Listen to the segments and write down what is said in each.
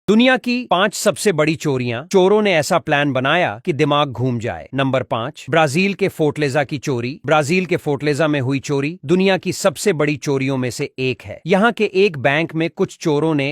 दुनिया की 5 सबसे बड़ी चोरियां। चोरों ने ऐसा प्लान बनाया कि दिमाग घूम जाए। नंबर 5, ब्राजील के फोर्टलेजा की चोरी। ब्राजील के फोर्टलेजा में हुई चोरी दुनिया की सबसे बड़ी चोरियों में से एक है। यहाँ के एक बैंक में कुछ चोरों ने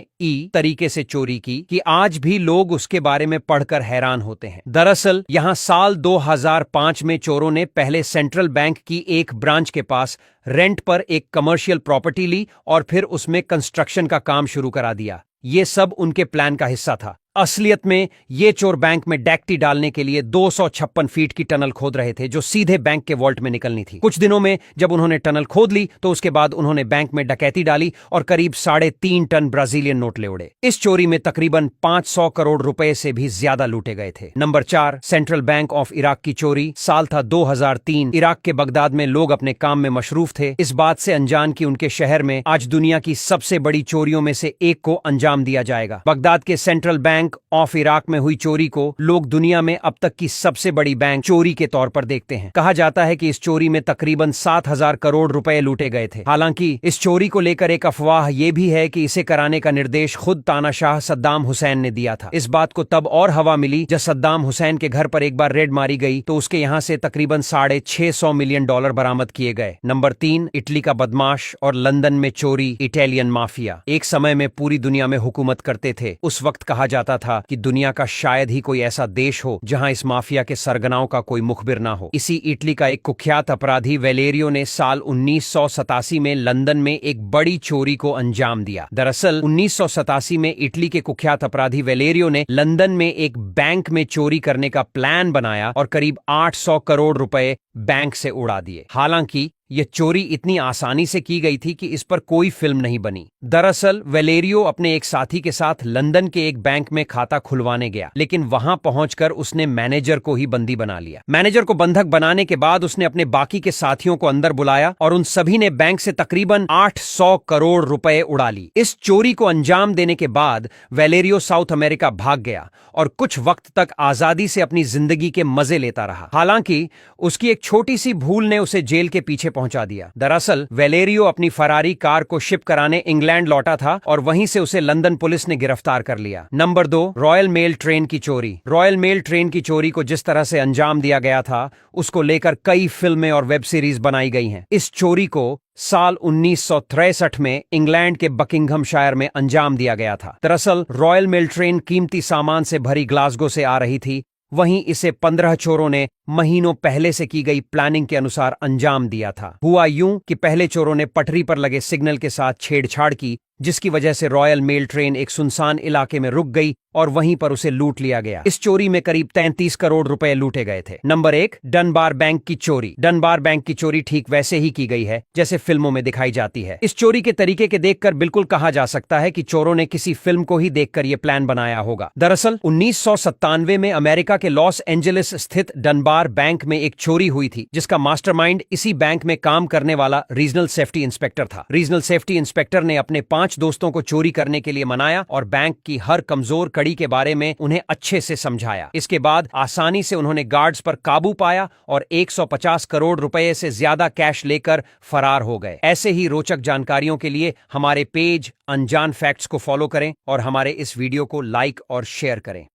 तरीके से चोरी की कि आज भी लोग उसके बारे में पढ़कर हैरान होते हैं। दरअसल यहाँ साल 2005 में चोरों ने पहले सेंट्रल बैंक की एक ब्रांच के पास रेंट पर एक कमर्शियल प्रॉपर्टी ली और फिर उसमें कंस्ट्रक्शन का काम शुरू करा दिया। ये सब उनके प्लान का हिस्सा था। असलियत में ये चोर बैंक में डैक्टी डालने के लिए 256 फीट की टनल खोद रहे थे जो सीधे बैंक के वॉल्ट में निकलनी थी। कुछ दिनों में जब उन्होंने टनल खोद ली तो उसके बाद उन्होंने बैंक में डकैती डाली और करीब 3.5 टन ब्राजीलियन नोट ले उड़े। इस चोरी में तकरीबन 500 करोड़ रुपए से भी ज्यादा लूटे गए थे। Number 4, central bank of Iraq की चोरी। साल था 2003। इराक के बगदाद में लोग अपने काम में मशरूफ थे, इस बात से अनजान कि उनके शहर में आज दुनिया की सबसे बड़ी चोरियों में से एक को अंजाम दिया जाएगा। बगदाद के सेंट्रल बैंक ऑफ इराक में हुई चोरी को लोग दुनिया में अब तक की सबसे बड़ी बैंक चोरी के तौर पर देखते हैं। कहा जाता है कि इस चोरी में तकरीबन 7,000 करोड़ रुपए लूटे गए थे। हालांकि इस चोरी को लेकर एक अफवाह यह भी है कि इसे कराने का निर्देश खुद तानाशाह सद्दाम हुसैन ने दिया था। इस बात को तब और हवा मिली जब सद्दाम हुसैन के घर पर एक बार रेड मारी गई तो उसके यहां से तकरीबन $650 मिलियन बरामद किए गए। नंबर 3, इटली का बदमाश और लंदन में चोरी। इटालियन माफिया एक समय में पूरी दुनिया में हुकूमत करते थे। उस वक्त कहा जाता था कि दुनिया का शायद ही कोई ऐसा देश हो जहां इस माफिया के सरगनाओं का कोई मुखबिर ना हो। इसी इटली का एक कुख्यात अपराधी वेलेरियो ने साल 1987 में लंदन में एक बड़ी चोरी को अंजाम दिया। दरअसल 1987 में इटली के कुख्यात अपराधी वेलेरियो ने लंदन में एक बैंक में चोरी करने का प्लान बनाया और करीब 800 करोड़ रुपए बैंक से उड़ा दिए। हालांकि यह चोरी इतनी आसानी से की गई थी कि इस पर कोई फिल्म नहीं बनी। दरअसल वेलेरियो अपने एक साथी के साथ लंदन के एक बैंक में खाता खुलवाने गया, लेकिन वहां पहुंचकर उसने मैनेजर को ही बंदी बना लिया। मैनेजर को बंधक बनाने के बाद उसने अपने बाकी के साथियों को अंदर बुलाया और उन सभी ने बैंक से तकरीबन 800 करोड़ रुपए उड़ा ली। इस चोरी को अंजाम देने के बाद वेलेरियो साउथ अमेरिका भाग गया और कुछ वक्त तक आजादी से अपनी जिंदगी के मजे लेता रहा। हालांकि उसकी एक छोटी सी भूल ने उसे जेल के पीछे पहुंचा दिया। दरअसल वेलेरियो अपनी फरारी कार को शिप कराने इंग्लैंड लौटा था और वहीं से उसे लंदन पुलिस ने गिरफ्तार कर लिया। नंबर 2, रॉयल मेल ट्रेन की चोरी। रॉयल मेल ट्रेन की चोरी को जिस तरह से अंजाम दिया गया था उसको लेकर कई फिल्में और वेब सीरीज बनाई गई हैं। इस चोरी को साल 1963 में इंग्लैंड के बकिंघमशायर में अंजाम दिया गया था। दरअसल रॉयल मेल ट्रेन कीमती सामान से भरी ग्लासगो से आ रही थी। वहीं इसे 15 चोरों ने महीनों पहले से की गई प्लानिंग के अनुसार अंजाम दिया था। हुआ यूं कि पहले चोरों ने पटरी पर लगे सिग्नल के साथ छेड़छाड़ की, जिसकी वजह से रॉयल मेल ट्रेन एक सुनसान इलाके में रुक गई और वहीं पर उसे लूट लिया गया। इस चोरी में करीब 33 करोड़ रुपए लूटे गए थे। नंबर 1, डनबार बैंक की चोरी। डनबार बैंक की चोरी ठीक वैसे ही की गई है जैसे फिल्मों में दिखाई जाती है। इस चोरी के तरीके के देखकर बिल्कुल कहा जा सकता है कि चोरों ने किसी फिल्म को ही देखकर यह प्लान बनाया होगा। दरअसल 1997 में अमेरिका के लॉस एंजलिस स्थित डनबार बैंक में एक चोरी हुई थी, जिसका मास्टरमाइंड इसी बैंक में काम करने वाला रीजनल सेफ्टी इंस्पेक्टर था। रीजनल सेफ्टी इंस्पेक्टर ने अपने 5 दोस्तों को चोरी करने के लिए मनाया और बैंक की हर कमजोर कड़ी के बारे में उन्हें अच्छे से समझाया। इसके बाद आसानी से उन्होंने गार्ड्स पर काबू पाया और 150 करोड़ रुपए से ज्यादा कैश लेकर फरार हो गए। ऐसे ही रोचक जानकारियों के लिए हमारे पेज अनजान फैक्ट्स को फॉलो करें और हमारे इस वीडियो को लाइक और शेयर करें।